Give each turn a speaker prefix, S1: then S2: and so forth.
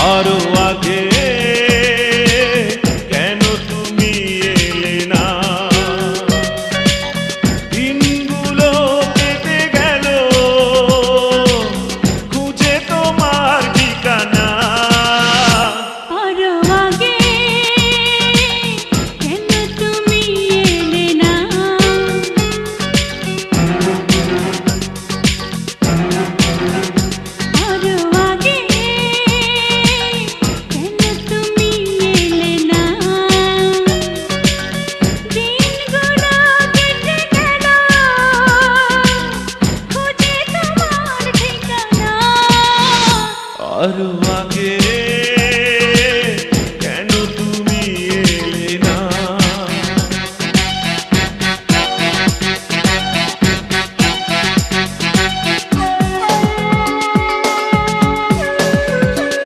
S1: আরো আগে কেন তুমি এলে না? দিনগুলো কেটে গেল খুঁজে তোমার ঠিকানা।
S2: আরো আগে কেন তুমি এলে না? আরো আগে কেন তুমি এলে না? দিনগুলো কেটে গেল খুঁজে তোমার ঠিকানা।
S1: আরো আগে